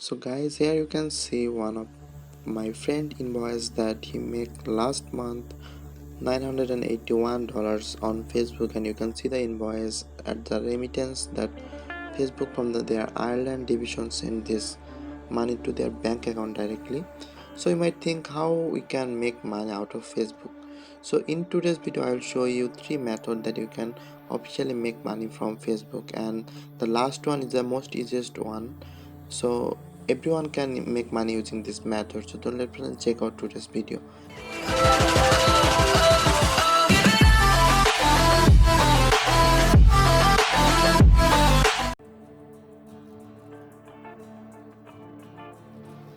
So guys, here you can see one of my friend invoice that he made last month $981 on Facebook, and you can see the invoice at the remittance that Facebook from their Ireland division sent this money to their bank account directly. So you might think how we can make money out of Facebook. So in today's video I will show you three methods that you can officially make money from Facebook, and the last one is the most easiest one. So everyone can make money using this method. So don't let me check out today's video.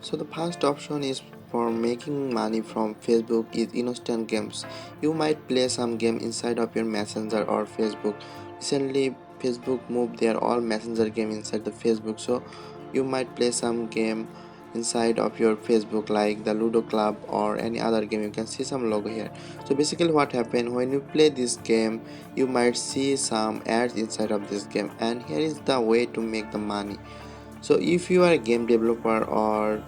So the first option is for making money from Facebook is instant games. You might play some game inside of your Messenger or Facebook. Recently Facebook moved their all Messenger game inside the Facebook, so you might play some game inside of your Facebook like the Ludo Club or any other game. You can see some logo here. So basically what happened when you play this game, you might see some ads inside of this game, and here is the way to make the money. So if you are a game developer, or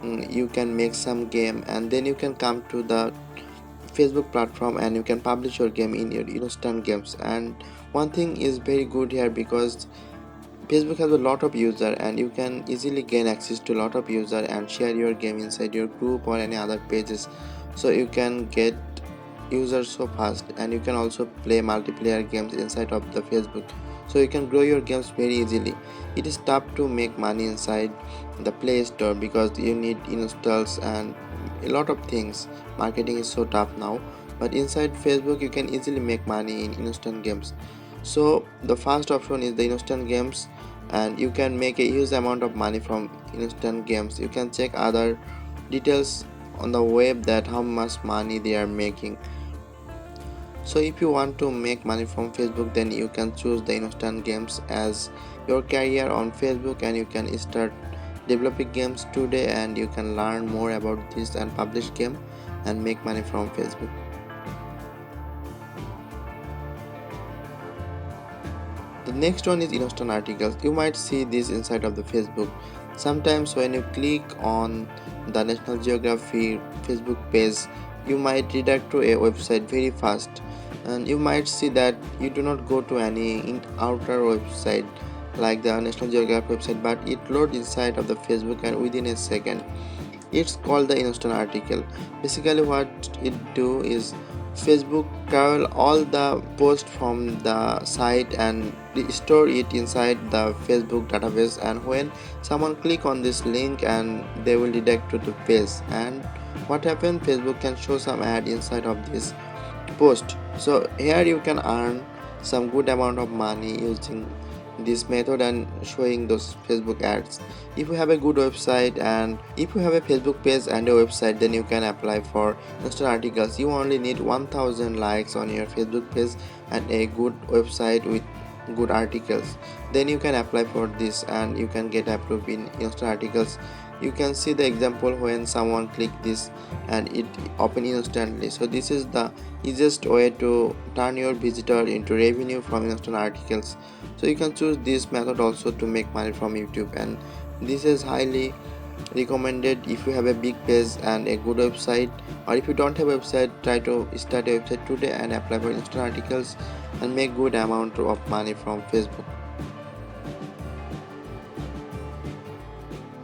you can make some game and then you can come to the Facebook platform and you can publish your game in your instant games. And one thing is very good here, because Facebook has a lot of user and you can easily gain access to a lot of user and share your game inside your group or any other pages. So you can get users so fast, and you can also play multiplayer games inside of the Facebook. So you can grow your games very easily. It is tough to make money inside the Play Store because you need installs and a lot of things. Marketing is so tough now, but inside Facebook you can easily make money in instant games. So the first option is the instant games, and you can make a huge amount of money from instant games. You can check other details on the web that how much money they are making. So if you want to make money from Facebook, then you can choose the instant games as your career on Facebook, and you can start developing games today and you can learn more about this and publish game and make money from Facebook. The next one is instant articles. You might see this inside of the Facebook. Sometimes when you click on the National Geography Facebook page, you might redirect to a website very fast, and you might see that you do not go to any outer website like the National Geography website, but it loads inside of the Facebook and within a second. It's called the instant article. Basically what it do is Facebook travel all the post from the site and store it inside the Facebook database, and when someone click on this link and they will redirect to the page. And what happened, Facebook can show some ad inside of this post. So here you can earn some good amount of money using this method and showing those Facebook ads. If you have a good website, and if you have a Facebook page and a website, then you can apply for instant articles. You only need 1000 likes on your Facebook page and a good website with good articles, then you can apply for this and you can get approved in instant articles. You can see the example when someone click this and it open instantly. So this is the easiest way to turn your visitor into revenue from instant articles. So you can choose this method also to make money from YouTube, and this is highly recommended if you have a big page and a good website, or if you don't have a website, try to start a website today and apply for instant articles and make good amount of money from Facebook.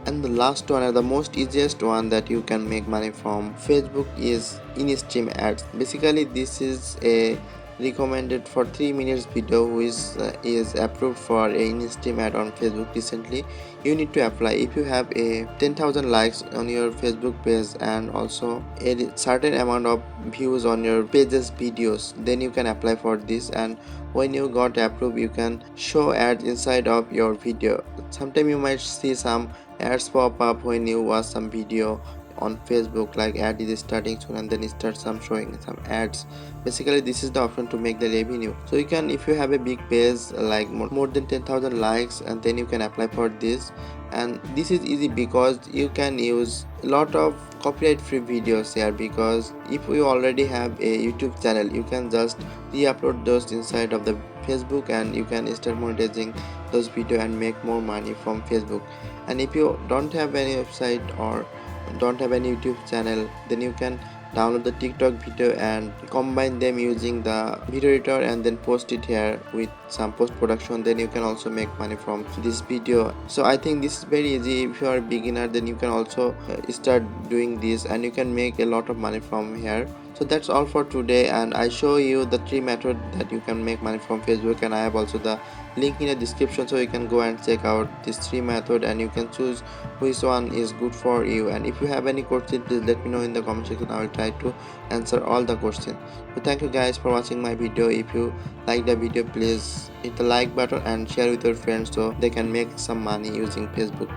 And the last one, and the most easiest one that you can make money from Facebook, is in-stream ads. Basically this is a recommended for 3 minutes video which is approved for a in-stream ad on Facebook recently. You need to apply if you have a 10,000 likes on your Facebook page and also a certain amount of views on your page's videos, then you can apply for this. And when you got approved, you can show ads inside of your video. Sometimes you might see some ads pop up when you watch some video on Facebook, like ad is starting soon, and then it starts some showing some ads. Basically this is the option to make the revenue. So you can, if you have a big page like more than 10,000 likes, and then you can apply for this. And this is easy because you can use a lot of copyright free videos here, because if you already have a YouTube channel, you can just re-upload those inside of the Facebook, and you can start monetizing those video and make more money from Facebook. And if you don't have any website or don't have any YouTube channel, then you can download the TikTok video and combine them using the video editor and then post it here with some post production. Then you can also make money from this video. So I think this is very easy. If you are a beginner, then you can also start doing this and you can make a lot of money from here. So that's all for today, and I show you the three methods that you can make money from Facebook, and I have also the link in the description, so you can go and check out these three methods and you can choose which one is good for you. And if you have any question, please let me know in the comment section. I will try to answer all the questions. So thank you guys for watching my video. If you like the video, please hit the like button and share with your friends so they can make some money using Facebook.